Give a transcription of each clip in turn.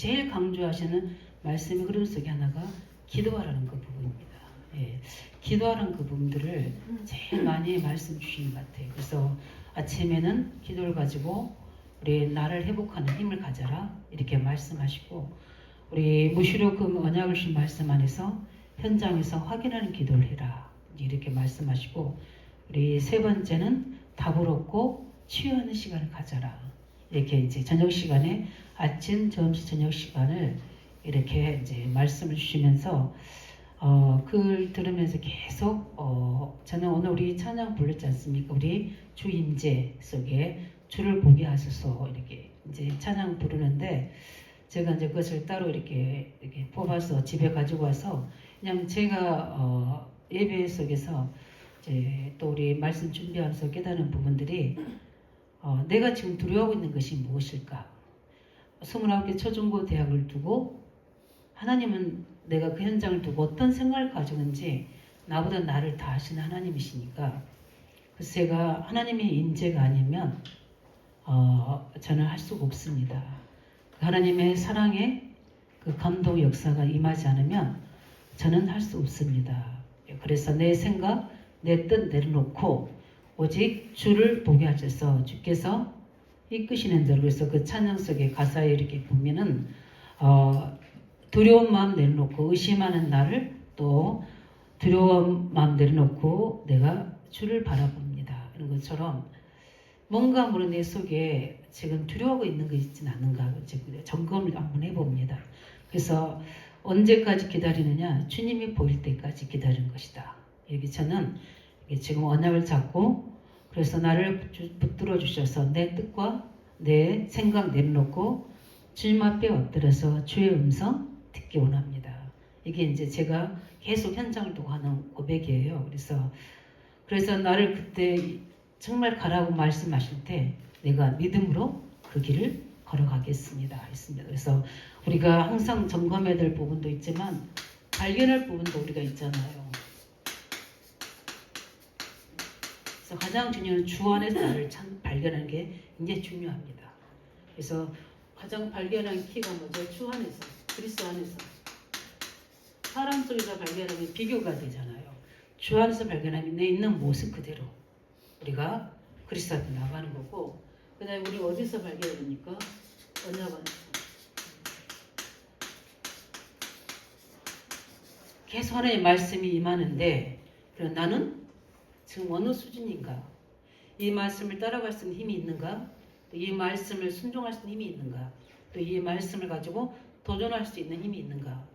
제일 강조하시는 말씀의 흐름 속에 하나가 기도하라는 그 부분입니다. 예, 기도하라는 그 부분들을 제일 많이 말씀 주시는 것 같아요. 그래서 아침에는 기도를 가지고 우리 나를 회복하는 힘을 가져라 이렇게 말씀하시고, 우리 무시로금 언약을 주신 말씀 안에서 현장에서 확인하는 기도를 해라 이렇게 말씀하시고, 우리 세 번째는 답을 얻고 치유하는 시간을 가져라 이렇게 이제 저녁 시간에 아침, 점심, 저녁 시간을 이렇게 이제 말씀을 주시면서 그걸 들으면서 계속 저는 오늘 우리 찬양 불렀지 않습니까? 우리 주 임재 속에 주를 보게 하소서 이렇게 이제 찬양 부르는데, 제가 이제 그것을 따로 이렇게 뽑아서 집에 가지고 와서 그냥 제가 예배 속에서 이제 또 우리 말씀 준비하면서 깨닫는 부분들이 내가 지금 두려워하고 있는 것이 무엇일까? 29개 초중고 대학을 두고 하나님은 내가 그 현장을 두고 어떤 생각을 가지는지 나보다 나를 다 아시는 하나님이시니까, 그래서 제가 하나님의 임재가 아니면 저는 할 수가 없습니다. 하나님의 사랑의 그 감동 역사가 임하지 않으면 저는 할 수 없습니다. 그래서 내 생각, 내 뜻 내려놓고 오직 주를 보게 하셔서 주께서 이끄시는 대로, 그래서 그 찬양 속에 가사에 이렇게 보면은 두려운 마음 내려놓고 의심하는 나를 또 두려운 마음 내려놓고 내가 주를 바라봅니다. 이런 것처럼 뭔가 모르는 내 속에 지금 두려워하고 있는 게 있지는 않은가 점검을 한번 해봅니다. 그래서 언제까지 기다리느냐? 주님이 보일 때까지 기다리는 것이다. 이렇게 저는 지금 언약을 잡고, 그래서 나를 붙들어 주셔서 내 뜻과 내 생각 내려놓고 주님 앞에 엎드려서 주의 음성 듣기 원합니다. 이게 이제 제가 계속 현장을 두고 하는 고백이에요. 그래서 나를 그때 정말 가라고 말씀하실 때 내가 믿음으로 그 길을 걸어가겠습니다 했습니다. 그래서 우리가 항상 점검해야 될 부분도 있지만 발견할 부분도 우리가 있잖아요. 그래서 가장 중요한 주 안에서 나를 발견하는 게 굉장히 중요합니다. 그래서 가장 발견하는 키가 뭐죠? 주 안에서, 그리스도 안에서. 사람 속에서 발견하면 비교가 되잖아요. 주 안에서 발견하면 내 있는 모습 그대로 우리가 그리스도 앞에 나가는 거고, 그 다음에 우리 어디서 발견합니까? 언약 안에서. 계속 하나님의 말씀이 임하는데, 그럼 나는 지금 어느 수준인가? 이 말씀을 따라갈 수 있는 힘이 있는가? 또 이 말씀을 순종할 수 있는 힘이 있는가? 또 이 말씀을 가지고 도전할 수 있는 힘이 있는가?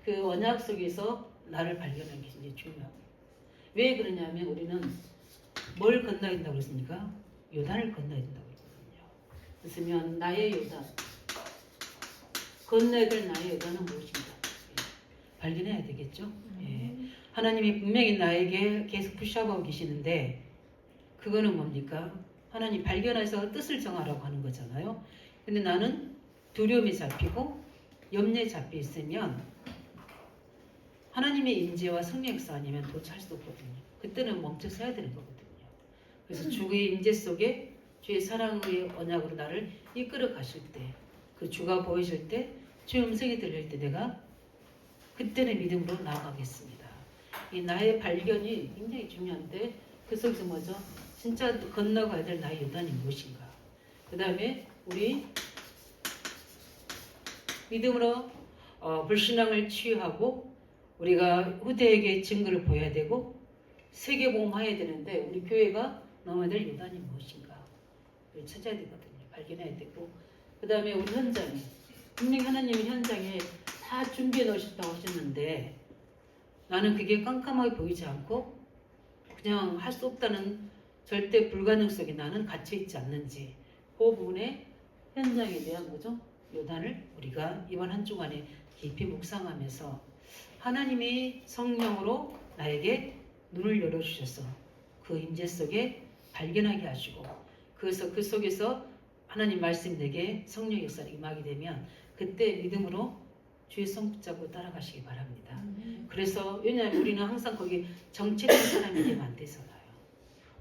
그 언약 속에서 나를 발견하는 게 굉장히 중요합니다. 왜 그러냐면 우리는 뭘 건너야 된다고 그랬습니까? 요단을 건너야 된다고 했거든요. 그렇으면 나의 요단, 건너야 될 나의 요단은 무엇인가? 발견해야 되겠죠? 예. 하나님이 분명히 나에게 계속 푸시업하고 계시는데, 그거는 뭡니까? 하나님 발견해서 뜻을 정하라고 하는 거잖아요. 근데 나는 두려움이 잡히고 염려에 잡혀 있으면 하나님의 임재와 성령 역사 아니면 도착할 수 없거든요. 그때는 멈춰 서야 되는 거거든요. 그래서 주의 임재 속에 주의 사랑의 언약으로 나를 이끌어 가실 때, 그 주가 보이실 때, 주의 음성이 들릴 때 내가 그때는 믿음으로 나아가겠습니다. 이 나의 발견이 굉장히 중요한데, 그 속에서 뭐죠? 진짜 건너가야 될 나의 요단이 무엇인가? 그 다음에 우리 믿음으로 불신앙을 치유하고 우리가 후대에게 증거를 보여야 되고 세계복음화해야 되는데, 우리 교회가 넘어야 될 요단이 무엇인가? 그걸 찾아야 되거든요. 발견해야 되고, 그 다음에 우리 현장에, 분명히 하나님이 현장에 다 준비해 놓으셨다고 하셨는데 나는 그게 깜깜하게 보이지 않고 그냥 할 수 없다는 절대 불가능 속에 나는 갇혀있지 않는지, 그 부분에 현장에 대한 거죠. 요단을 우리가 이번 한 주간에 깊이 묵상하면서 하나님이 성령으로 나에게 눈을 열어주셔서 그 임재 속에 발견하게 하시고, 그래서 그 속에서 하나님 말씀 내게 성령 역사를 임하게 되면 그때 믿음으로 주의 손 붙잡고 따라가시기 바랍니다. 그래서 왜냐하면 우리는 항상 거기 정체된 사람이 되면 안 되잖아요.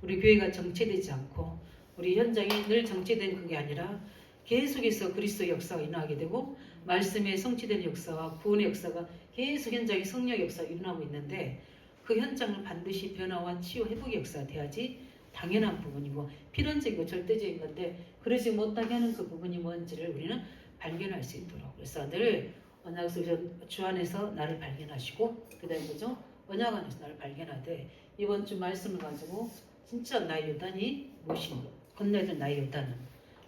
우리 교회가 정체되지 않고 우리 현장이 늘 정체된 그게 아니라 계속해서 그리스도 역사가 인하게 되고 말씀의 성취되는 역사와 구원의 역사가 계속 현장에 성령의 역사가 일어나고 있는데 그 현장을 반드시 변화와 치유 회복의 역사가 돼야지 당연한 부분이고 필연적이고 절대적인 건데 그러지 못하게 하는 그 부분이 뭔지를 우리는 발견할 수 있도록 그래서 늘 언약속 주 안에서 나를 발견하시고 그 다음에 뭐죠? 언약 안에서 나를 발견하되 이번 주 말씀을 가지고 진짜 나의 요단이 무엇인가 건너야 될 나의 요단은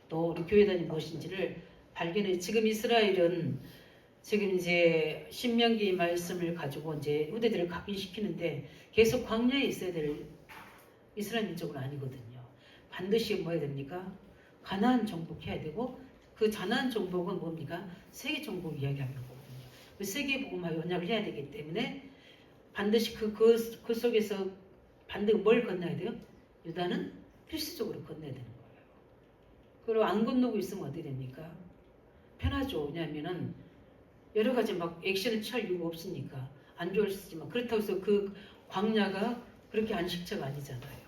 또 우리 교회단이 무엇인지를 발견해 지금 이스라엘은 지금 이제 신명기 말씀을 가지고 이제 후대들을 각인시키는데 계속 광야에 있어야 될 이스라엘 민족은 아니거든요. 반드시 뭐 해야 됩니까? 가나안 정복해야 되고 그 가나안 정복은 뭡니까? 세계 정복 이야기하는 거거든요. 그 세계 복음화 연약을 해야 되기 때문에 반드시 그 속에서 반드시 뭘 건너야 돼요? 유다는 필수적으로 건너야 되는 거예요. 그리고 안 건너고 있으면 어떻게 됩니까? 편하죠. 왜냐하면은 여러 가지 막 액션을 취할 이유가 없으니까 안 좋을 수 있지만 그렇다고 해서 그 광야가 그렇게 안식처가 아니잖아요.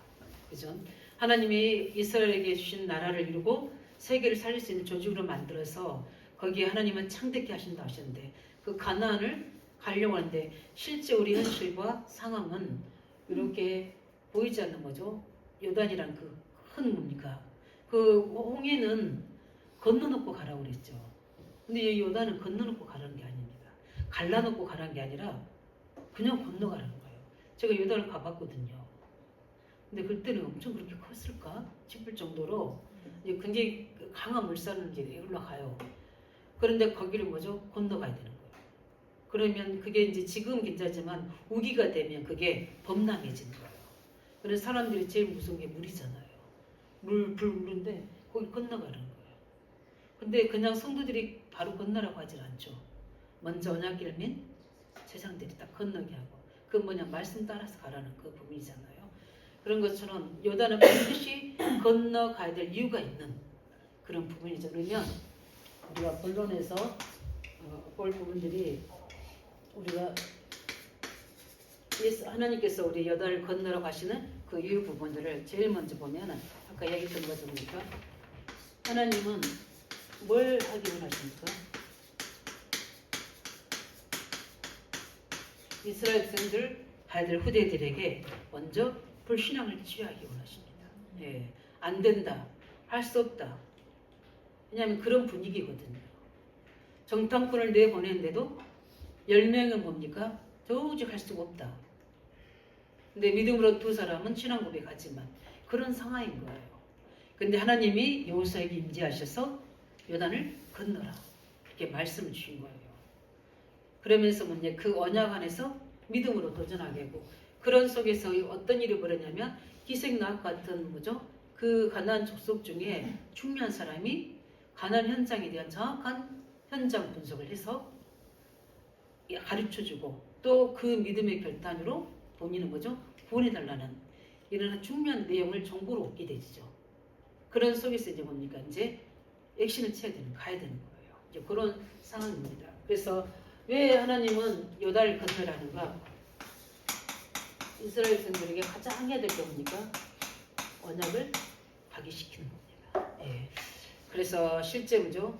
그죠? 하나님이 이스라엘에게 주신 나라를 이루고 세계를 살릴 수 있는 조직으로 만들어서 거기에 하나님은 창대케 하신다 하셨는데 그 가나안을 가려고 하는데 실제 우리 현실과 상황은 이렇게 보이지 않는 거죠. 요단이란 그 큰 뭡니까? 그 홍해는 건너놓고 가라고 그랬죠. 근데 이 요단은 건너놓고 가라는 게 아닙니다. 갈라놓고 가라는 게 아니라 그냥 건너가라는 거예요. 제가 요단을 가봤거든요. 근데 그때는 엄청 그렇게 컸을까 싶을 정도로 굉장히 강한 물살은 이제 올라가요. 그런데 거기를 뭐죠? 건너가야 되는 거예요. 그러면 그게 이제 지금 괜찮지만 우기가 되면 그게 범람해지는 거예요. 그래서 사람들이 제일 무서운 게 물이잖아요. 물인데 거기 건너가는 거예요. 근데 그냥 성도들이 바로 건너라고 하질 않죠. 먼저 언약궤를 맨 제사장들이 딱 건너게 하고 그 뭐냐 말씀 따라서 가라는 그 부분이잖아요. 그런 것처럼 요단은 반드시 건너가야 될 이유가 있는 그런 부분이죠. 그러면 우리가 본론에서 볼 부분들이 우리가 하나님께서 우리 요단을 건너러 가시는 그 이유 부분들을 제일 먼저 보면 아까 얘기했던 것처럼 하나님은 뭘 하기 원하십니까? 이스라엘 백성들, 아이들 후대들에게 먼저 불신앙을 취하기 원하십니다. 예, 안 된다, 할 수 없다. 왜냐하면 그런 분위기거든요. 정탐꾼을 내보냈는데도 10명은 뭡니까? 도저히 할 수가 없다. 근데 믿음으로 두 사람은 신앙 고백하지만 그런 상황인 거예요. 근데 하나님이 여호수아에게 임재하셔서 요단을 건너라 이렇게 말씀을 주신 거예요. 그러면서 뭐냐 그 언약 안에서 믿음으로 도전하게 하고 그런 속에서 어떤 일이 벌어냐면 희생나학 같은 뭐죠? 그 가나안 족속 중에 중요한 사람이 가나안 현장에 대한 정확한 현장 분석을 해서 가르쳐주고 또 그 믿음의 결단으로 본인은 뭐죠? 구원해달라는 이런 중요한 내용을 정보로 얻게 되죠. 그런 속에서 이제 뭡니까? 이제 액션을 취해야 되는, 가야 되는 거예요. 이제 그런 상황입니다. 그래서 왜 하나님은 요단을 건너라는가? 이스라엘 백성들에게 가장 해야 될 게 뭡니까? 언약을 각인시키는 겁니다. 예. 그래서 실제 뭐죠?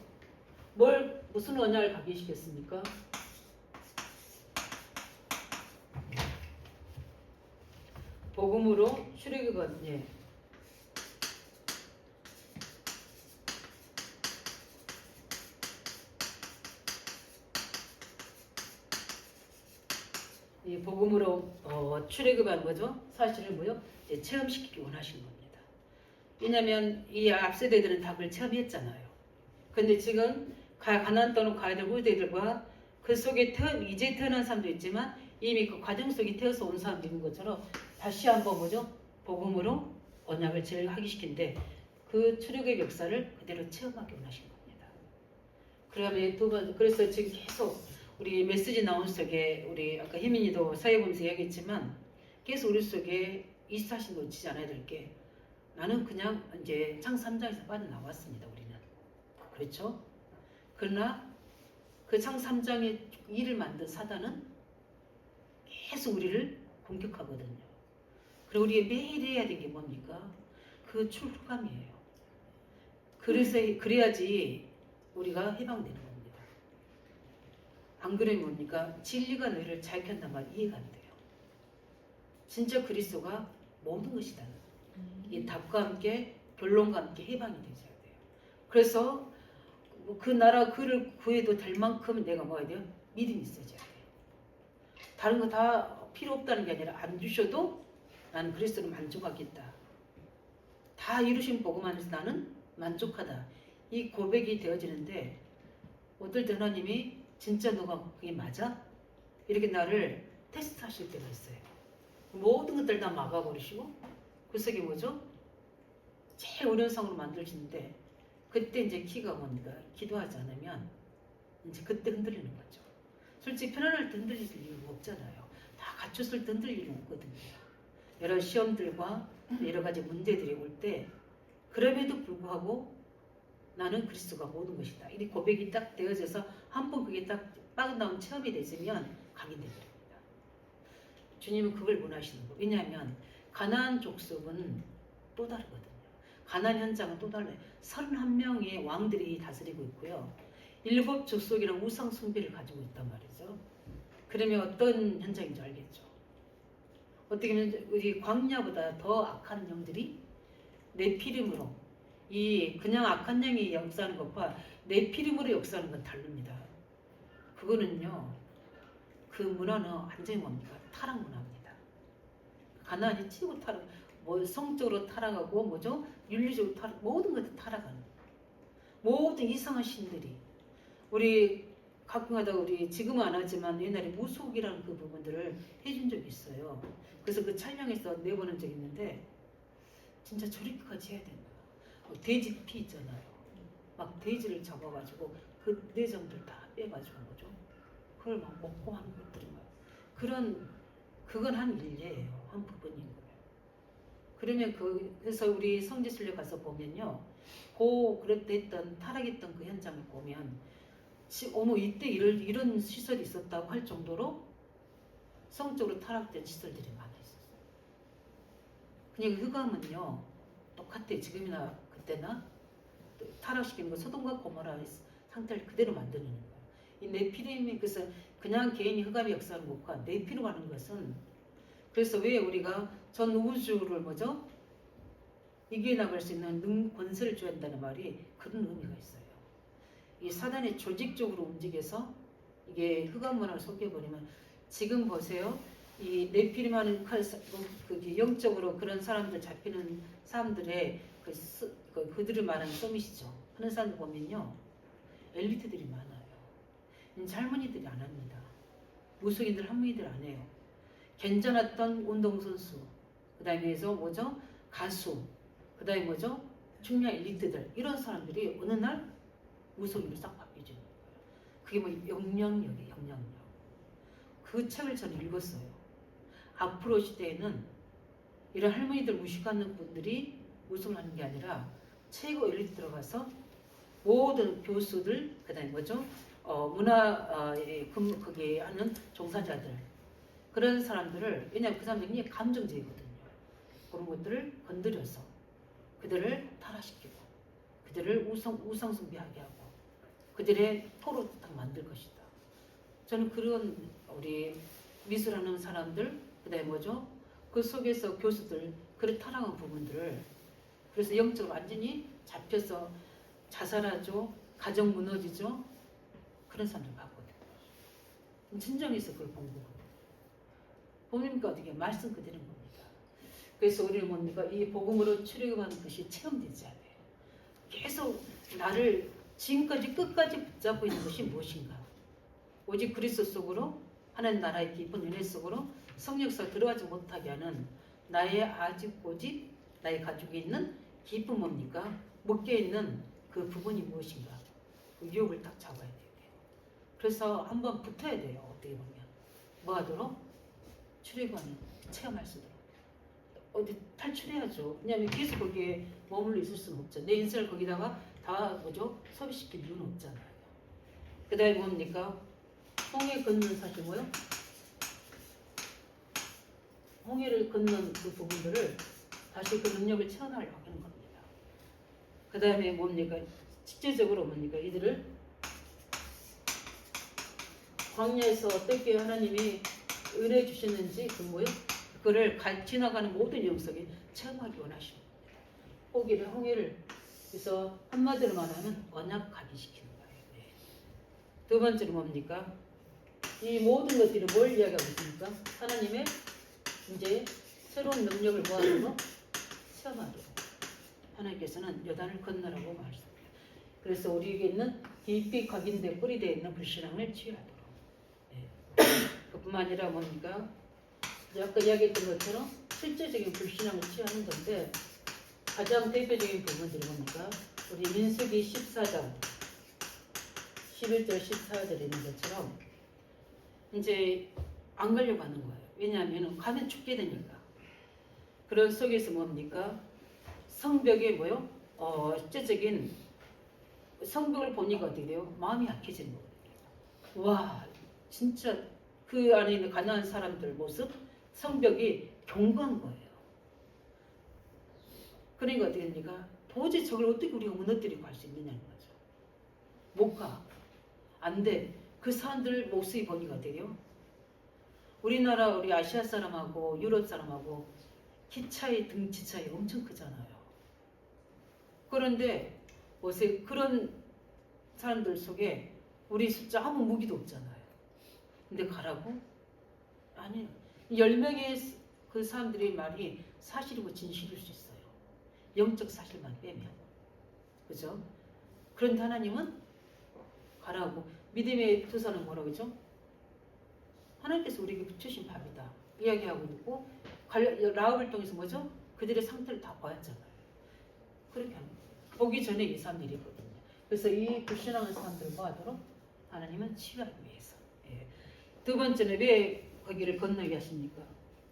무슨 언약을 각인시켰습니까? 복음으로 출애굽은 예. 이 복음으로 출애굽한 거죠. 사실을 뭐요? 이제 체험시키기 원하시는 겁니다. 왜냐하면 이 앞세대들은 답을 체험했잖아요. 근데 지금 가나안 땅으로 가야 될 후대들과 그 속에 이제 태어난 사람도 있지만 이미 그 과정 속에 태어서 온 사람도 있는 것처럼 다시 한번 뭐죠? 복음으로 언약을 제일하기 시킨데 그 출애굽의 역사를 그대로 체험하기 원하신 겁니다. 그러면 두 번 그래서 지금 계속 우리 메시지 나온 속에 우리 아까 희민이도 사회보면서 얘기했지만 계속 우리 속에 24시 놓치지 않아야 될 게 나는 그냥 이제 창 3장에서 빠져나왔습니다. 우리는. 그렇죠? 그러나 그 창 3장의 일을 만든 사단은 계속 우리를 공격하거든요. 그리고 우리가 매일 해야 되는 게 뭡니까? 그 출감이에요. 그래야지 우리가 해방되는 겁니다. 안 그러면 뭡니까? 진리가 너희를 자유케 한단 말 이해가 안 돼요. 진짜 그리스도가 모든 것이다. 이 답과 함께 결론과 함께 해방이 되셔야 돼요. 그래서 그 나라 그를 구해도 될 만큼 내가 뭐야 돼요? 믿음이 있어져야 돼요. 다른 거 다 필요 없다는 게 아니라 안 주셔도 나는 그리스도로 만족하겠다. 다 이루신 복음 안에서 나는 만족하다. 이 고백이 되어지는데 어떨 때 하나님이 진짜 너가 그게 맞아? 이렇게 나를 테스트하실 때가 있어요. 모든 것들 다 막아버리시고 그 속에 뭐죠? 제일 어려운 상으로 만들어지는데 그때 이제 키가 뭡니까? 기도하지 않으면 이제 그때 흔들리는 거죠. 솔직히 편안할 때 흔들릴 이유가 없잖아요. 다 갖췄을 때 흔들릴 이유가 없거든요. 여러 시험들과 여러 가지 문제들이 올 때 그럼에도 불구하고 나는 그리스도가 모든 것이다. 이 고백이 딱 되어져서 한 번 그게 딱 빠져나온 체험이 되시면 각인됩니다. 주님은 그걸 원하시는 거예요. 왜냐하면 가나안 족속은 또 다르거든요. 가나안 현장은 또 달라요. 31명의 왕들이 다스리고 있고요. 7 족속이랑 우상 숭배를 가지고 있단 말이죠. 그러면 어떤 현장인지 알겠죠? 어떻게 보면 우리 광야보다 더 악한 영들이 네피림으로 이 그냥 악한 영이 역사하는 것과 네피림으로 역사하는 건 다릅니다. 그거는요. 그 문화는 완전히 뭡니까? 타락 문화입니다. 가나안이 치고 타락, 뭐 성적으로 타락하고 뭐죠? 윤리적으로 타락, 모든 것들 타락하는 모든 이상한 신들이 우리 가끔가다 우리 지금은 안 하지만 옛날에 무속이라는 그 부분들을 해준 적이 있어요. 그래서 그 촬영에서 내보낸 적이 있는데 진짜 저렇게까지 해야 된다. 돼지 피 있잖아요. 막 돼지를 잡아가지고 그 내장들 다 빼가지고 뭐죠? 그걸 막 먹고 하는 것들이 막 그건 한 일례예요. 한 부분인 거예요. 그러면 그래서 우리 성지순례 가서 보면요, 그랬던 타락했던 그 현장을 보면 어머 이때 이런 시설이 있었다고 할 정도로 성적으로 타락된 시설들이 많아 있었어요. 그냥 흑암은요 똑같아. 지금이나 그때나 타락시키는 거 소돔과 고모라 상태를 그대로 만드는 거예요. 이 네피림이 그래서 그냥 개인이 흑암의 역사를 못가 네피로 하는 것은 그래서 왜 우리가 전 우주를 뭐죠? 이겨나갈 수 있는 권세를 줘야 한다는 말이 그런 의미가 있어요. 이 사단이 조직적으로 움직여서 이게 흑암 문화를 속여버리면 지금 보세요. 이 네피림하는 그 영적으로 그런 사람들 잡히는 사람들의 그들을 말하는 서밋이죠. 하는 사람들 보면요. 엘리트들이 많아요. 젊은이들이 안 합니다. 무속인들 한무이들 안 해요. 괜찮았던 운동선수, 그 다음에서 뭐죠? 가수, 그 다음에 뭐죠? 중요한 엘리트들, 이런 사람들이 어느 날 무속인으로 싹 바뀌죠. 그게 뭐 영향력이에요, 영향력. 그 책을 저는 읽었어요. 앞으로 시대에는 이런 할머니들 무식하는 분들이 무속을 하는 게 아니라 최고 엘리트 들어가서 모든 교수들, 그 다음에 뭐죠? 거기에 하는 종사자들, 그런 사람들을, 왜냐하면 그 사람들이 감정적이거든요. 그런 것들을 건드려서 그들을 타락시키고 그들을 우상숭배하게 하고 그들의 토로 딱 만들 것이다. 저는 그런 우리 미술하는 사람들, 그 다음에 뭐죠? 그 속에서 교수들, 그런 타락한 부분들을 그래서 영적으로 완전히 잡혀서 자살하죠. 가정 무너지죠. 그런 사람들 봤거든요. 진정해서 그걸 본 거거든요. 보니까 어떻게 말씀 그대로인 겁니다. 그래서 우리는 뭡니까? 이 복음으로 출애굽하는 것이 체험되지 않아요. 계속 나를 지금까지 끝까지 붙잡고 있는 것이 무엇인가? 오직 그리스도 속으로 하나님 나라의 깊은 은혜 속으로 성령사 들어가지 못하게 하는 나의 아직 오직 나의 가족에 있는 깊은 뭡니까? 묶여있는 그 부분이 무엇인가? 그 유혹을 딱 잡아야 돼요. 그래서 한번 붙어야 돼요. 어떻게 보면. 뭐 하도록? 출애굽하는 체험할 수 있도록. 어디 탈출해야죠. 왜냐하면 계속 거기에 머물러 있을 수는 없죠. 내 인생을 거기다가 다 뭐죠? 섭외시킬 이유는 없잖아요. 그 다음에 뭡니까? 홍해 걷는 사실 뭐요? 홍해를 걷는 그 부분들을 다시 그 능력을 체험하려고 하는 겁니다. 그 다음에 뭡니까? 직접적으로 뭡니까? 이들을 광야에서 어떻게 하나님이 은혜 주셨는지 그 뭐요? 그거를 지나가는 모든 영성이 체험하기 원하십니다. 포기를 홍해를 그래서 한마디로 말하면 언약 각인시키는 거예요. 네. 두 번째로 뭡니까? 이 모든 것들이 뭘 이야기하고 있습니까? 하나님의 이제 새로운 능력을 모아는 거 체험하도록 하나님께서는 요단을 건너라고 말씀합니다. 그래서 우리에게 있는 깊이 각인된 뿌리되어 있는 불신앙을 치유하도록. 네. 그뿐만 아니라 뭡니까? 아까 이야기했던 것처럼 실제적인 불신앙을 치유하는 건데 가장 대표적인 부분들이 뭡니까? 우리 민수기 14장 11절 14절에 있는 것처럼 이제 안 가려고 하는 거예요. 왜냐하면 가면 죽게 되니까. 그런 속에서 뭡니까? 성벽에 뭐요? 실제적인 성벽을 보니까 어떻게 돼요? 마음이 약해지는 거거든요. 와, 진짜 그 안에 있는 가난한 사람들 모습, 성벽이 견고한 거예요. 그러니까 어떻게 됩니까? 도저히 저걸 어떻게 우리가 무너뜨리고 갈 수 있느냐는 거죠. 못 가. 안 돼. 그 사람들 모습이 보니까 어떻게 돼요? 우리나라, 우리 아시아 사람하고 유럽 사람하고 키 차이, 등치 차이 엄청 크잖아요. 그런데 보세요. 그런 사람들 속에 우리 숫자 아무 무기도 없잖아요. 근데 가라고? 아니요. 10명의 그 사람들의 말이 사실이고 진실일 수 있어요. 영적 사실만 빼면. 그죠? 그런데 하나님은 가라고. 믿음의 투사는 뭐라고 그러죠? 하나님께서 우리에게 주신 밥이다. 이야기하고 있고 라합을 통해서 뭐죠? 그들의 상태를 다 보았잖아요. 그렇게 합니다. 보기 전에 이 사람들이 있거든요. 그래서 이 불신앙하는 사람들을 모아도록 하나님은 치유하기 위해서. 예. 두 번째는 왜 거기를 건너게 하십니까?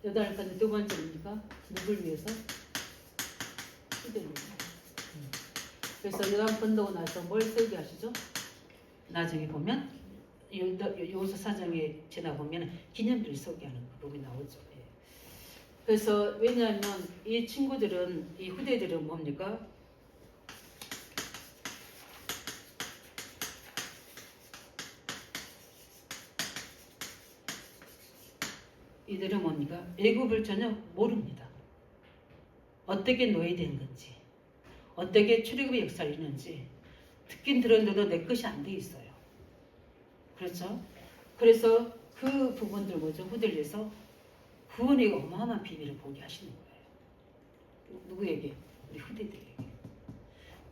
요단을 건너 두 번째입니까? 누굴 위해서? 그들을 위해서. 그래서 요단 건너고 나서 뭘 쓰게 하시죠? 나중에 보면 요소 사정에 지나보면 기념들을 소개하는 그 부분이 나오죠. 예. 그래서 왜냐하면 이 친구들은 이 후대들은 뭡니까? 이들은 뭡니까? 애굽을 전혀 모릅니다. 어떻게 노예된 건지, 어떻게 출애굽의 역사를 있는지 듣긴 들었는데도 내 것이 안 돼 있어요. 그렇죠? 그래서 그 부분들 뭐죠? 후들려서 구원의 어마어마한 비밀을 보게 하시는 거예요. 누구에게? 우리 후대들에게.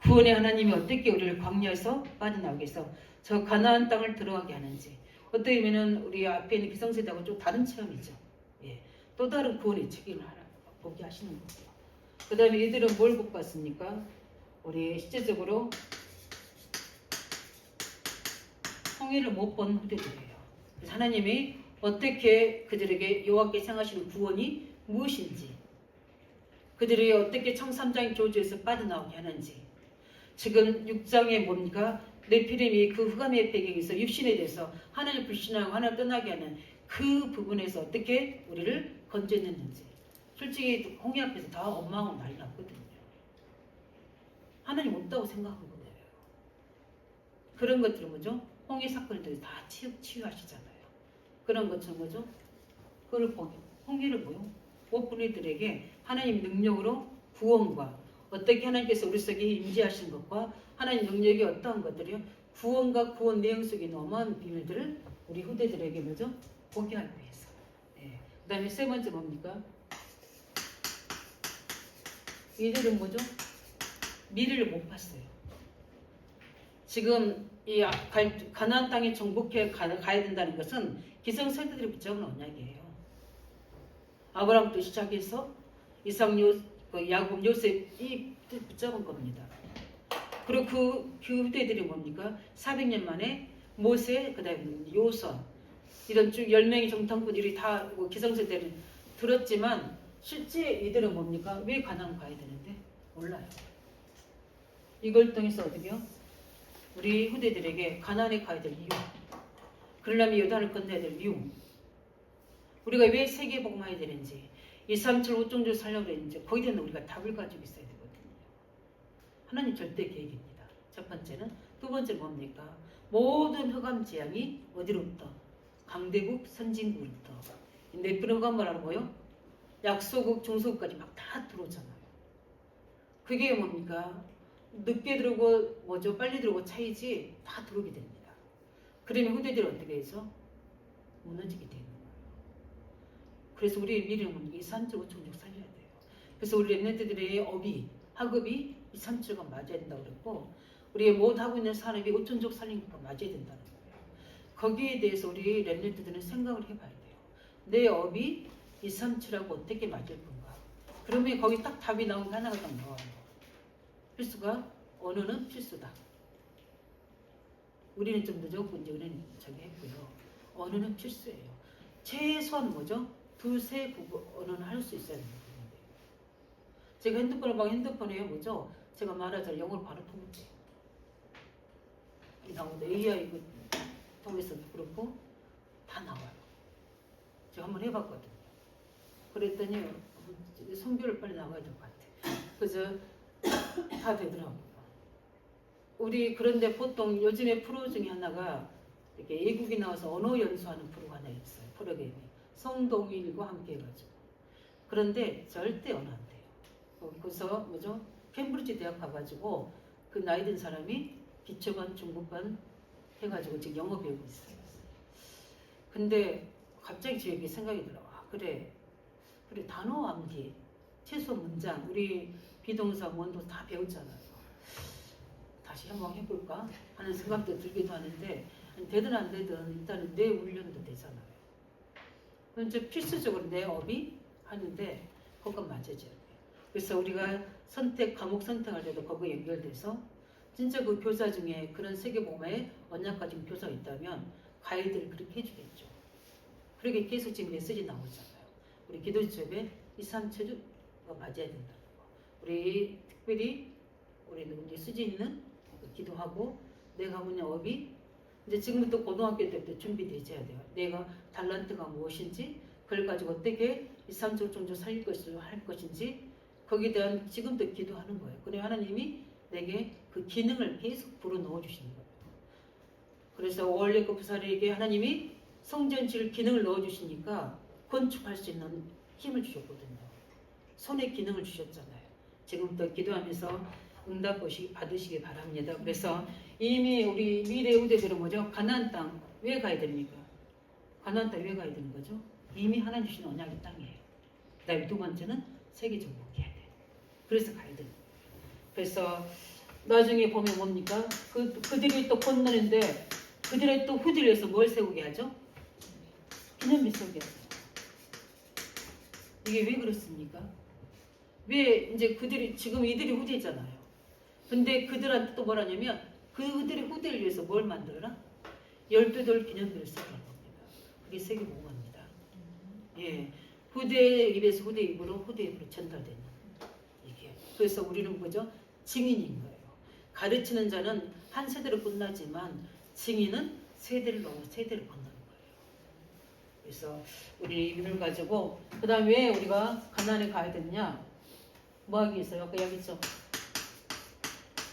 구원의 하나님이 어떻게 우리를 광야에서 빠져나오게 해서 저 가나안 땅을 들어가게 하는지 어떻게 보면 우리 앞에 있는 기성세대하고 좀 다른 체험이죠. 예. 또 다른 구원의 책임을 보게 하시는 거고요. 그 다음에 이들은 뭘 못 봤습니까? 우리 실제적으로 홍해를 못 본 후대들이에요. 그래서 하나님이 어떻게 그들에게 여호와께 생하시는 구원이 무엇인지 그들이 어떻게 청삼장의 교주에서 빠져나오게 하는지 지금 6장에 뭡니까? 네피림이 그 흑암의 배경에서 육신에 대해서 하나님을 불신하고 하나님을 떠나게 하는 그 부분에서 어떻게 우리를 건져냈는지 솔직히 홍해 앞에서 다 원망하고 난리 났거든요. 하나님 없다고 생각한 거예요. 그런 것들은 뭐죠? 홍해 사건들이 다 치유하시잖아요. 그런 것처럼 뭐죠? 그걸 보기 홍해를 뭐요? 오픈이들에게 하나님 능력으로 구원과 어떻게 하나님께서 우리 속에 임재하신 것과 하나님 능력이 어떠한 것들이요? 구원과 구원 내용 속에 있는 어마어마한 비밀들을 우리 후대들에게 뭐죠? 보게 하기 위해서. 네. 그 다음에 세 번째 뭡니까? 이들은 뭐죠? 미래를 못 봤어요. 지금 이 가나안 땅에 정복해 가야 된다는 것은 기성세대들이 붙잡은 언약이에요. 아브라함부터 시작해서 이삭, 야곱, 요셉이 붙잡은 겁니다. 그리고 그 후대들이 뭡니까? 400년 만에 모세, 그 다음에 요선 이런 쭉 10명의 정탐꾼들이 다 기성세대를 들었지만 실제 이들은 뭡니까? 왜 가나안 가야 되는데? 몰라요. 이걸 통해서 어떻게요? 우리 후대들에게 가나안에 가야 될 이유, 그러려면 요단을 건너야 될 이유, 우리가 왜 세계복음해야 되는지, 2, 3, 7, 5종교 살려고 그랬는지 거기에 대한 우리가 답을 가지고 있어야 되거든요. 하나님 절대 계획입니다. 첫 번째는. 두 번째 뭡니까? 모든 흑암 재앙이 어디로부터? 강대국, 선진국부터 내프로가 뭐라고요? 약소국, 중소국까지 막 다 들어오잖아요. 그게 뭡니까? 늦게 들어오고 뭐죠? 빨리 들어오고 차이지 다 들어오게 됩니다. 그러면 후대들이 어떻게 해서 무너지게 되는 거예요. 그래서 우리의 미래는 이 산적을 종족 살려야 돼요. 그래서 우리 랩런트들의 업이 학업이 이 산적과 맞아야 된다고 그랬고 우리 못 하고 있는 사람이 오천족 살린 것과 맞아야 된다는 거예요. 거기에 대해서 우리 랩런트들은 생각을 해봐야 돼요. 내 업이 이 삼치라고 어떻게 맞을 건가? 그러면 거기 딱 답이 나온 게 하나가 딱 나와요. 필수가 언어는 필수다. 우리는 좀 늦었고 이제 우리는 저기 했고요. 언어는 필수예요. 최소한 뭐죠? 두세 국어 언어는 할 수 있어야 됩니다. 제가 핸드폰을 막 핸드폰에 뭐죠? 제가 말하자면 영어를 바로 통해요. 나오는데 AI 그 통해서도 그렇고 다 나와요. 제가 한번 해봤거든요. 그랬더니 성교를 빨리 나가야 될 것 같아. 그래서 다 되더라고요. 우리 그런데 보통 요즘에 프로 중에 하나가 이렇게 외국이 나와서 언어 연수하는 프로가 하나 있어요. 프로그램이 성동일과 함께 해가지고. 그런데 절대 언어 안 돼요. 그래서 뭐죠? 캠브리지 대학 가가지고 그 나이 든 사람이 기초반, 중급반 해가지고 지금 영어 배우고 있어요. 근데 갑자기 제 생각이 들어. 아, 그래 단어 암기, 최소 문장, 우리 비동사, 원도 다 배웠잖아요. 다시 한번 해볼까 하는 생각도 들기도 하는데 되든 안 되든 일단은 내 훈련도 되잖아요. 그건 이제 필수적으로 내 업이 하는데 그것과 맞아져야 돼요. 그래서 우리가 과목 선택할 때도 거기에 연결돼서 진짜 그 교사 중에 그런 세계복음화에 언약 가진 교사가 있다면 가이드를 그렇게 해주겠죠. 그렇게 계속 지금 메시지 나오잖아요. 우리 기도수업에 이 삼체주가 맞아야 된다는 거. 우리 특별히 우리 누군지 수지 있는 기도하고 내가 하고 있는 업이 이제 지금부터 고등학교 때부터 준비되어야 돼요. 내가 달란트가 무엇인지 그걸 가지고 어떻게 이 삼적 종족 살릴 것을 할 것인지 거기에 대한 지금부터 기도하는 거예요. 그래 하나님이 내게 그 기능을 계속 불어넣어 주시는 거예요. 그래서 원래급 부사리에게 하나님이 성전질 기능을 넣어 주시니까 건축할 수 있는 힘을 주셨거든요. 손의 기능을 주셨잖아요. 지금부터 기도하면서 응답 받으시기 바랍니다. 그래서 이미 우리 미래 후대들은 뭐죠? 가나안 땅 왜 가야 됩니까? 가나안 땅 왜 가야 되는 거죠? 이미 하나님 주신 언약의 땅이에요. 그 다음에 두 번째는 세계 정복해야 돼요. 그래서 가야 돼요. 그래서 나중에 보면 뭡니까? 그들이 또 건너는데 그들의 또 후대를 위해서 뭘 세우게 하죠? 기념비 세우게 하죠. 이게 왜 그렇습니까? 왜 이제 그들이 지금 이들이 후대잖아요. 근데 그들한테 또 뭐라냐면 그들의 후대를 위해서 뭘 만들어라? 12돌 기념비를 세우라는 겁니다. 그게 세계복음화입니다. 예, 후대의 입에서 후대 입으로 후대 입으로 전달되는 이게. 그래서 우리는 뭐죠? 증인인 거예요. 가르치는 자는 한 세대로 끝나지만 증인은 세대를 넘어 세대를 건너는 거예요. 그래서 우리 이 믿음을 가지고 그 다음에 왜 우리가 가나안에 가야 되느냐? 뭐 하기 위해서요? 아까 여기 있죠?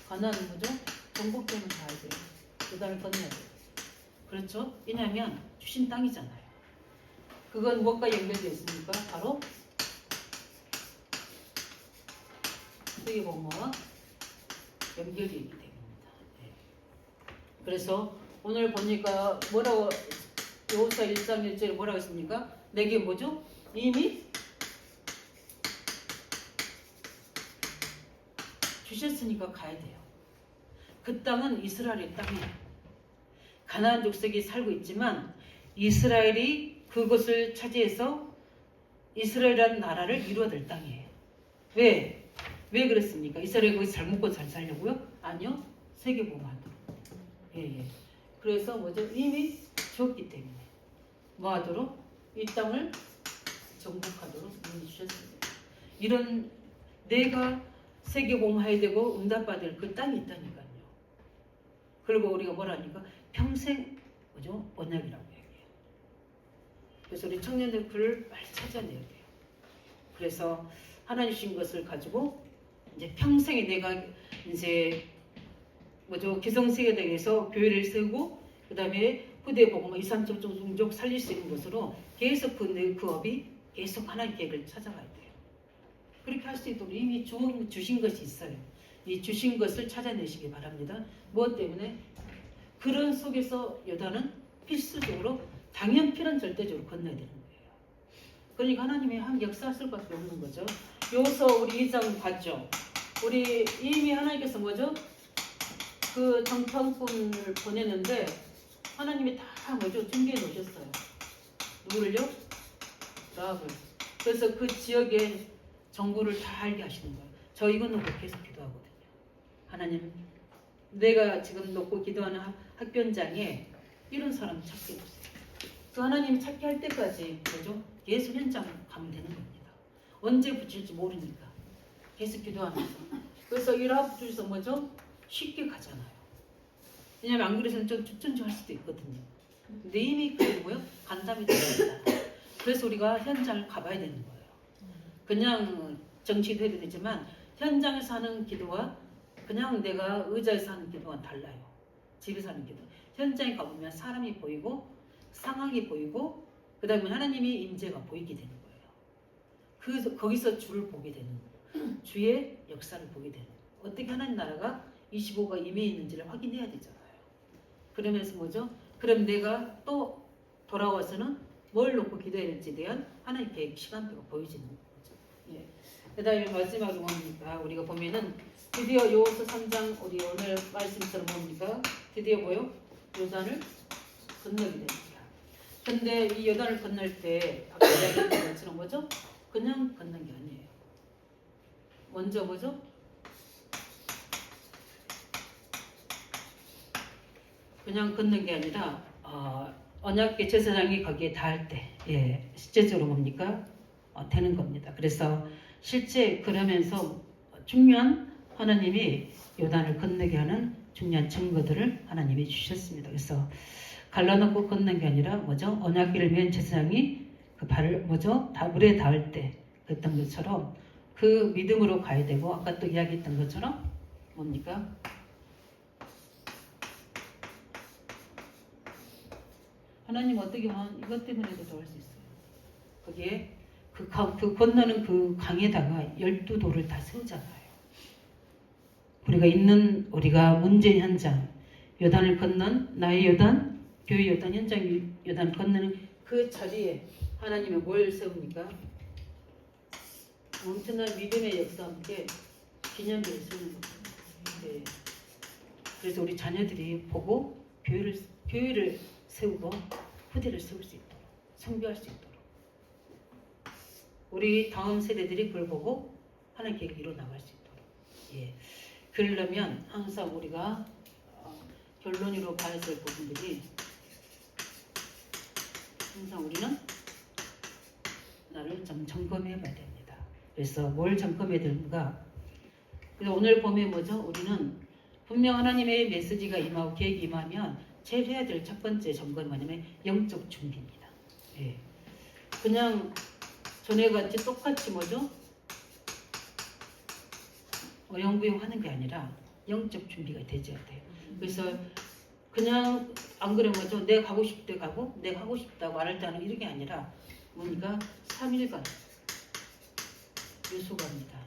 가나안은 뭐죠? 정복되면 가야 돼요. 그 다음에 건너야 돼요. 그렇죠? 왜냐하면 주신 땅이잖아요. 그건 무엇과 연결되어 있습니까? 바로 세계복음화와 연결되어 있기 때문입니다. 네. 그래서 오늘 보니까 뭐라고 여호수아 1장 1절에 뭐라고 했습니까? 내게 뭐죠? 이미 주셨으니까 가야 돼요. 그 땅은 이스라엘의 땅이에요. 가나안 족속이 살고 있지만 이스라엘이 그곳을 차지해서 이스라엘이라는 나라를 이루어낼 땅이에요. 왜? 왜 그렇습니까? 이스라엘이 거기서 잘 먹고 잘 살려고요? 아니요. 세계복음화하도록. 예. 그래서 뭐죠? 이미 주었기 때문에 뭐 하도록? 이 땅을 정복하도록 주셨습니다. 이런 내가 세계복음화해야 되고 응답받을 그 땅이 있다니까요. 그리고 우리가 뭐라니까? 평생 뭐죠? 언약이라고 얘기해요. 그래서 우리 청년들 그를 빨리 찾아내야 돼요. 그래서 하나님 주신 것을 가지고 이제 평생에 내가 이제 뭐죠? 기성세계에 대해서 교회를 세우고 그 다음에 후대 보고 뭐 2, 3점 종족 살릴 수 있는 것으로 계속 그 업이 계속 하나의 계획을 찾아가야 돼요. 그렇게 할 수 있도록 이미 주신 것이 있어요. 이 주신 것을 찾아내시기 바랍니다. 무엇 때문에? 그런 속에서 요단은 필수적으로 당연필은 절대적으로 건너야 되는 거예요. 그러니까 하나님이 한 역사할 수밖에 없는 거죠. 여기서 우리 2장 봤죠. 우리 이미 하나님께서 뭐죠? 그 정탐꾼을 보내는데 하나님이 다 뭐죠? 준비해 놓으셨어요. 누구를요? 라합을. 그래서 그 지역의 정보를 다 알게 하시는 거예요. 저 이거 놓고 계속 기도하거든요. 하나님, 내가 지금 놓고 기도하는 학변장에 이런 사람 찾게 해주세요. 그 하나님이 찾게 할 때까지 뭐죠? 계속 현장 가면 되는 겁니다. 언제 붙일지 모르니까 계속 기도하면서. 그래서 이 라합 중에서 뭐죠? 쉽게 가잖아요. 왜냐면 안 그래서는 좀 추천할 수도 있거든요. 근데 이미 그게 뭐요? 간담이 되잖아요. 그래서 우리가 현장을 가봐야 되는 거예요. 그냥 정치도 해도 되지만 현장에서 하는 기도와 그냥 내가 의자에서 하는 기도와 달라요. 집에서 하는 기도. 현장에 가보면 사람이 보이고 상황이 보이고 그 다음에 하나님의 임재가 보이게 되는 거예요. 거기서 주를 보게 되는 거예요. 주의 역사를 보게 되는 거예요. 어떻게 하나님 나라가 25가 임해 있는지를 확인해야 되잖아요. 그러면서 뭐죠? 그럼 내가 또 돌아와서는 뭘 놓고 기도해야 될지에 대한 하나님 계획 시간표가 보여지는 거죠. 예. 그 다음에 마지막으로 뭡니까? 우리가 보면은 드디어 요서 3장 우리 오늘 말씀처럼 뭡니까? 드디어 뭐요? 요단을 건너게 됩니다. 근데 이 요단을 건널 때 아까 이야기했던 것처럼 뭐죠? 그냥 건넌 게 아니에요. 먼저 뭐죠? 그냥 건넌 게 아니라 언약궤 제사장이 거기에 닿을 때 실제적으로 뭡니까? 되는 겁니다. 그래서 실제 그러면서 중요한 하나님이 요단을 건너게 하는 중요한 증거들을 하나님이 주셨습니다. 그래서 갈라놓고 건넌 게 아니라 뭐죠? 언약궤를 맨 제사장이 그 발을 뭐죠? 물에 닿을 때 그랬던 것처럼 그 믿음으로 가야 되고 아까 또 이야기했던 것처럼 뭡니까? 하나님 어떻게 하면 이것 때문에도 더 할 수 있어요. 거기에 그 건너는 그 강에다가 12돌을 다 세우잖아요. 우리가 문제 현장, 요단을 건넌 나의 요단, 교회 요단 현장 요단 건너는 그 자리에 하나님이 뭘 세웁니까? 엄청난 믿음의 역사와 함께 기념비를 세우는 겁니다. 네. 그래서 우리 자녀들이 보고 교회를 세우고 후대를 세울 수 있도록 성교할 수 있도록 우리 다음 세대들이 그걸 보고 하나님 계획을 이뤄 나갈 수 있도록 그러려면 항상 우리가 결론으로 봐야 될 부분들이 항상 우리는 나를 좀 점검해 봐야 됩니다. 그래서 뭘 점검해야 되는가? 그래서 오늘 보면 뭐죠? 우리는 분명 하나님의 메시지가 임하고 계획이 임하면 제일 해야 될 첫 번째 점검은 뭐냐면 영적 준비입니다. 그냥 전에 같이 똑같이 뭐죠? 어영부영 하는 게 아니라 영적 준비가 되져야 돼요. 그래서 그냥 안 그러면 뭐죠? 내가 가고 싶을 때 가고 내가 하고 싶다고 안 할 때 하는 이런 게 아니라 뭡니까? 3일간 유수갑니다.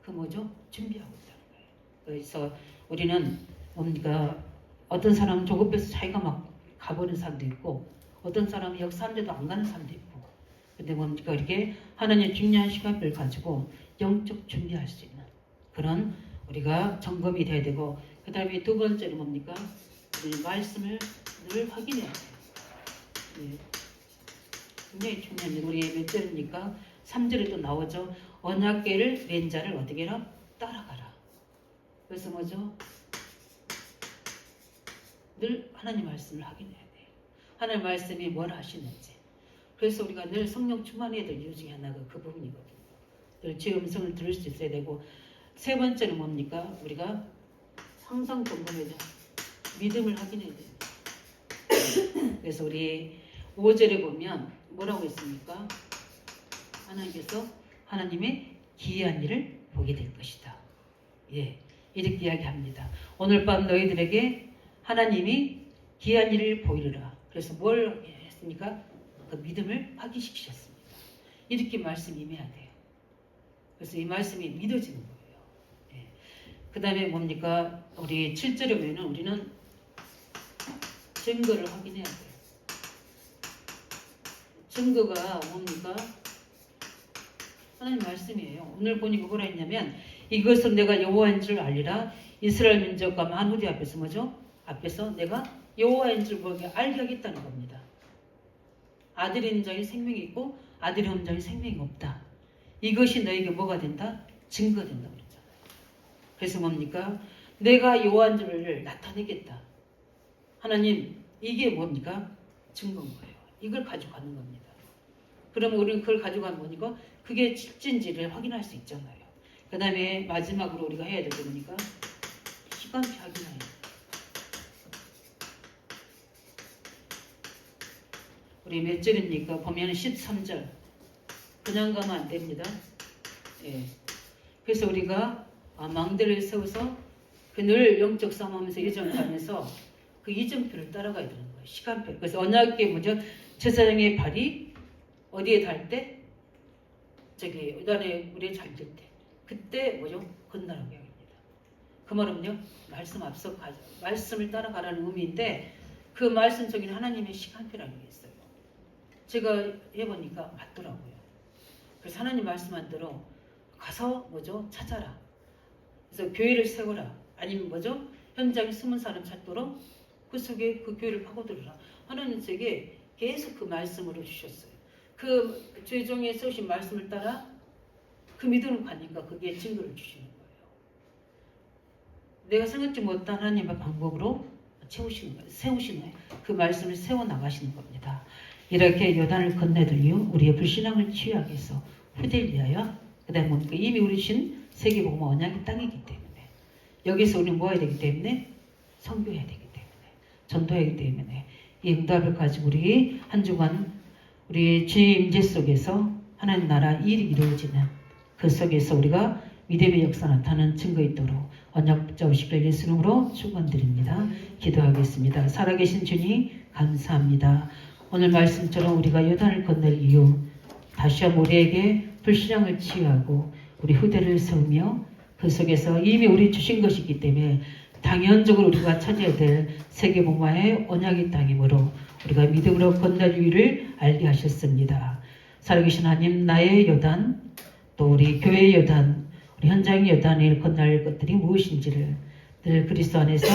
그 뭐죠? 준비하고 있다는 거예요. 그래서 우리는 뭡니까? 어떤 사람은 조급해서 자기가 막 가버리는 사람도 있고 어떤 사람은 역사하는데도 안 가는 사람도 있고 근데 뭡니까? 이렇게 하나님의 중요한 시간표를 가지고 영적 준비할 수 있는 그런 우리가 점검이 돼야 되고 그 다음에 두 번째는 뭡니까? 우리 말씀을 늘 확인해야 돼요. 굉장히 중요한 일. 우리 몇 절입니까? 3절에 또 나오죠. 언약궤를 맨 자를 어떻게 해라? 따라가라. 그래서 뭐죠? 늘 하나님 말씀을 확인해야 돼요. 하나님 말씀이 뭘 하시는지. 그래서 우리가 늘 성령 충만해야 될 이유 중에 하나가 그 부분이거든요. 늘 주의 음성을 들을 수 있어야 되고 세 번째는 뭡니까? 우리가 항상 점검해야 돼요. 믿음을 확인해야 돼요. 그래서 우리 5절에 보면 뭐라고 했습니까? 하나님께서 하나님의 기이한 일을 보게 될 것이다. 이렇게 이야기합니다. 오늘 밤 너희들에게 하나님이 기이한 일을 보이리라. 그래서 뭘 했습니까? 그 믿음을 확인시키셨습니다. 이렇게 말씀 임해야 돼요. 그래서 이 말씀이 믿어지는 거예요. 예. 그 다음에 뭡니까? 우리 7절에 보면 우리는 증거를 확인해야 돼요. 증거가 뭡니까? 하나님 말씀이에요. 오늘 보니까 뭐라 했냐면 이것은 내가 여호와인 줄 알리라. 이스라엘 민족과 만후대 앞에서 뭐죠? 앞에서 내가 여호와인 줄 모르게 알게 하겠다는 겁니다. 아들이 있는 자에 생명이 있고 아들이 없는 자에 생명이 없다. 이것이 너에게 뭐가 된다? 증거된다 그랬잖아요. 그래서 뭡니까? 내가 여호와인 줄을 나타내겠다. 하나님 이게 뭡니까? 증거인 거예요. 이걸 가지고 가는 겁니다. 그러면 우리는 그걸 가지고 가면 뭐니까? 그게 실제인지를 확인할 수 있잖아요. 그 다음에 마지막으로 우리가 해야 될 게 뭐니까? 시간표 확인해야 돼요. 우리 몇 절입니까? 보면 13절. 그냥 가면 안 됩니다. 예. 그래서 우리가 망대를 세워서 늘 영적 싸움하면서 예정하면서 그 이정표를 따라가야 되는 거예요. 시간표. 그래서 언약궤 뭐죠? 제사장의 발이 어디에 닿을 때? 저기 요단에 물에 잠길 때. 그때 뭐죠? 건너라고 합니다. 그 말은요? 말씀 앞서 가죠. 말씀을 따라가라는 의미인데 그 말씀 속에는 하나님의 시간표라는 게 있어요. 제가 해보니까 맞더라고요. 그래서 하나님 말씀한 대로 가서 뭐죠? 찾아라. 그래서 교회를 세워라. 아니면 뭐죠? 현장에 숨은 사람 찾도록 그 속에 그 교회를 파고들어라. 하나님 제게 계속 그 말씀으로 주셨어요. 그 죄종에 쓰신 말씀을 따라 그 믿음을 가니까 그게 증거를 주시는 거예요. 내가 생각지 못한 하나님의 방법으로 채우시는 거예요. 세우시는 거예요. 그 말씀을 세워나가시는 겁니다. 이렇게 요단을 건너들 이후 우리의 불신앙을 치유하기 위해서 후대를 위하여 그 다음에 뭡니까? 이미 우리 신 세계복음 언약의 땅이기 때문에 여기서 우리는 뭐 해야 되기 때문에? 선교해야 되기 때문에 전도해야 되기 때문에 이 응답을 가지고 우리 한 주간 우리 주의 임재 속에서 하나님 나라 일이 이루어지는 그 속에서 우리가 믿음의 역사 나타나는 증거 있도록 언약 붙잡으시길 예수 이름으로 축원드립니다. 기도하겠습니다. 살아계신 주님 감사합니다. 오늘 말씀처럼 우리가 요단을 건널 이유 다시 한번 우리에게 불신앙을 치유하고 우리 후대를 세우며 그 속에서 이미 우리 주신 것이기 때문에 당연적으로 우리가 찾아야 될 세계복음화의 언약의 땅이므로 우리가 믿음으로 건널 이유를 알게 하셨습니다. 살아계신 하나님 나의 요단 또 우리 교회의 요단 우리 현장의 요단을 건널 것들이 무엇인지를 늘 그리스도 안에서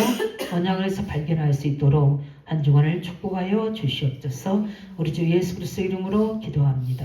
언약을 해서 발견할 수 있도록 한 주간을 축복하여 주시옵소서. 우리 주 예수 그리스도 이름으로 기도합니다.